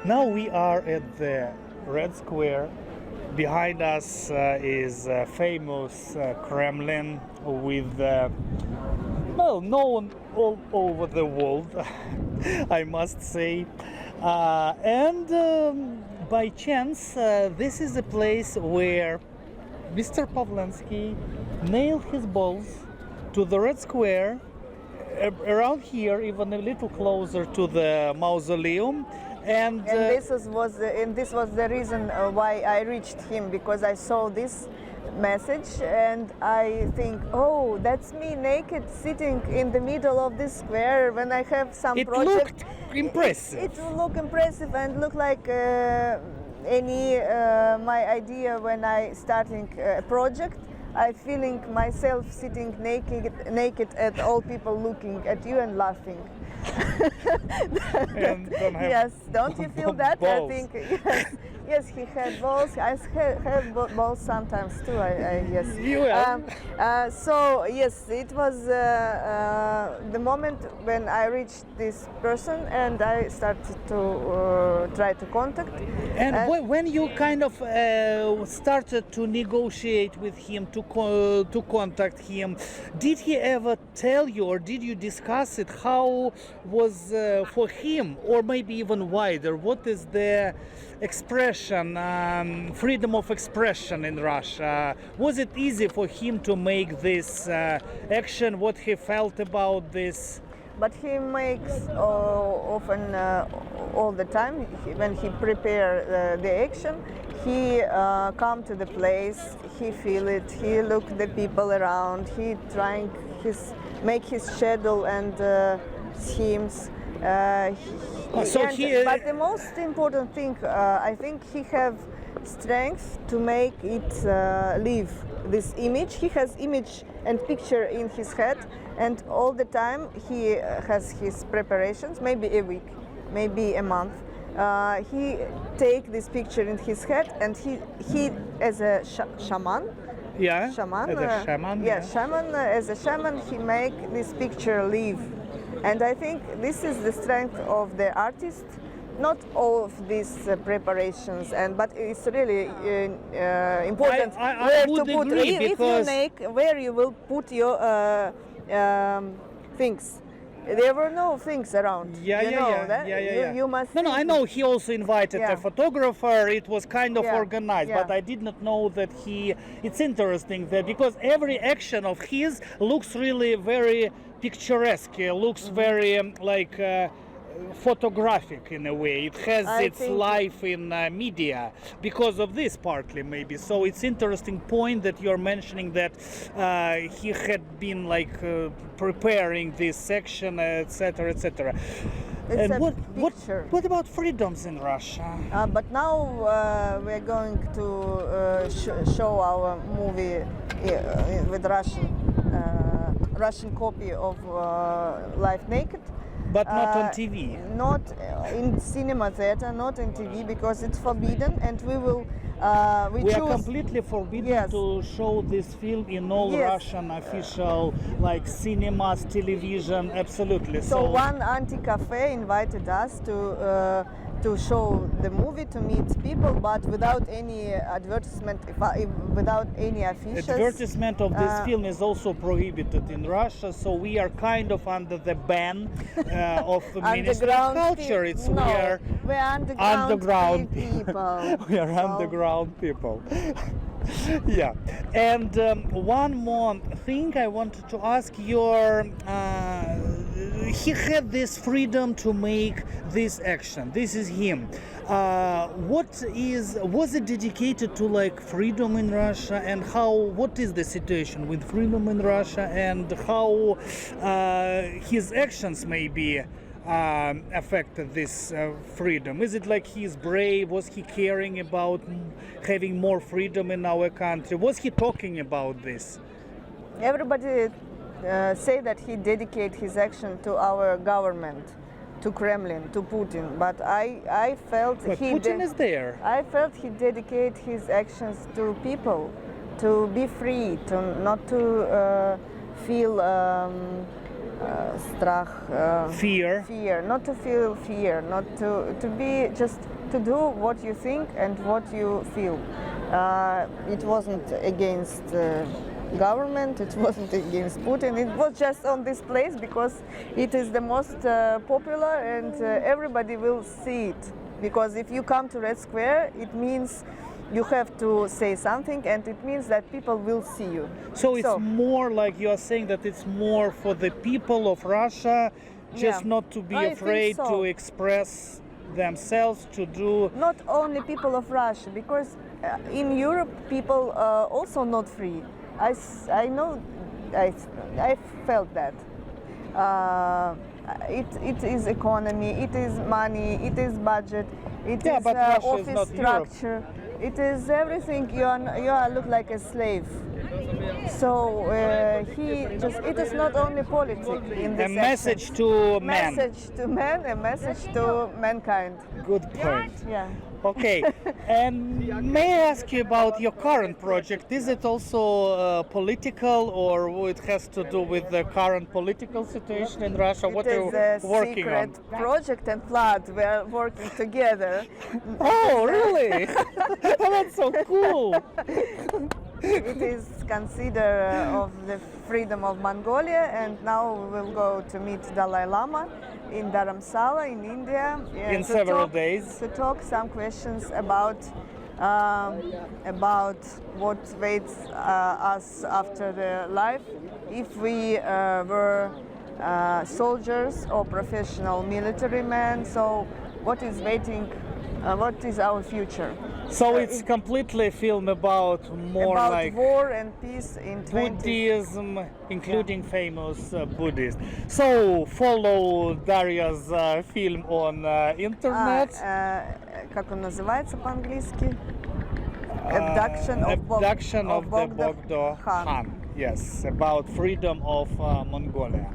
Now we are at the Red Square. Behind us is famous Kremlin with known all over the world, I must say. And by chance, this is a place where Mr. Pavlensky nailed his balls to the Red Square, around here, even a little closer to the mausoleum. And this was the reason why I reached him, because I saw this message and I think, oh, that's me naked sitting in the middle of this square when I have some project. It looked impressive. It will look impressive and look like any my idea when I starting a project. I feeling myself sitting naked at all people looking at you and laughing. And don't have yes, don't you feel that? balls. I think yes, he had balls. I have balls sometimes too. Yes. So yes, it was the moment when I reached this person and I started to try to contact. And when you kind of started to negotiate with him, to contact him, did he ever tell you, or did you discuss it? How was for him, or maybe even wider, what is the expression, freedom of expression in Russia? Was it easy for him to make this action? What he felt about this? But he makes often all the time when he prepare the action, he come to the place, he feel it, he look the people around, he trying make his shadow and schemes. But the most important thing, I think he have strength to make it live. This image, he has image and picture in his head, and all the time he has his preparations, maybe a week, maybe a month. He take this picture in his head, and he as a shaman. Yeah, shaman. As a shaman. Shaman. As a shaman, he make this picture live, and I think this is the strength of the artist. Not all of these preparations, but it's really important I would to put. agree, If you make where you will put your things. There were no things around. You must. No, I know he also invited a photographer. It was kind of organized, Yeah. but I did not know that he. It's interesting that because every action of his looks really very picturesque. Looks very like. Photographic in a way. It has its life in media because of this, partly maybe. So it's interesting point that you're mentioning that he had been like preparing this section, etc., etc. And what about freedoms in Russia? But now we're going to show our movie with Russian copy of Life Naked. But not on TV. Not in cinema theater, not in TV, because it's forbidden, and we will. We are completely forbidden to show this film in all Russian official, like cinemas, television, absolutely. So one anti-cafe invited us to show the movie, to meet people, but without any advertisement, without any officials. Advertisement of this film is also prohibited in Russia, so we are kind of under the ban of the Ministry of Culture. We're underground people. We are underground people. Yeah, and one more thing I wanted to ask he had this freedom to make this action. This is him. Was it dedicated to like freedom in Russia, and what is the situation with freedom in Russia, and how his actions maybe affected this freedom? Is it like he's brave? Was he caring about having more freedom in our country? Was he talking about this? Everybody say that he dedicated his action to our government, to Kremlin, to Putin, but I felt Putin is there. I felt he dedicated his actions to people, to be free, to not to feel strach, Fear. fear, not to feel fear, not to be just to do what you think and what you feel. It wasn't against government, it wasn't against Putin, it was just on this place because it is the most popular and everybody will see it. Because if you come to Red Square, it means you have to say something and it means that people will see you. So it's more like you are saying that it's more for the people of Russia, just Yeah. not to be I think afraid so. to express themselves, to do. Not only people of Russia, because in Europe people also not free. I know, I felt that. It is economy, it is money, it is budget, it Yeah, is but Russia is office not Europe. structure. It is everything. You are look like a slave. So it is not only politics in this A message to men. Message to men, a message to mankind. Good point. Yeah. Okay, and may I ask you about your current project? Is it also political, or it has to do with the current political situation in Russia? What It are is you a working on? secret project and Vlad. We are working together. Oh, really? Oh, that's so cool. It is considered of the freedom of Mongolia, and now we will go to meet Dalai Lama in Dharamsala in India In to several talk- days. to talk some questions about what waits us after the life if we were soldiers or professional military men. So what is waiting? What is our future? So it's completely a film about more about like war and peace in 20. Buddhism, including famous Buddhists. So follow Darya's film on internet. Как он называется по-английски? Abduction of Abduction of the Bogdo Bogdo Khan. Khan. Yes, about freedom of Mongolia.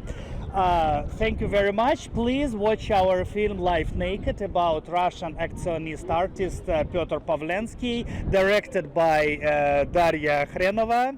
Thank you very much. Please watch our film Life Naked about Russian actionist artist Petr Pavlensky, directed by Darya Khrenova.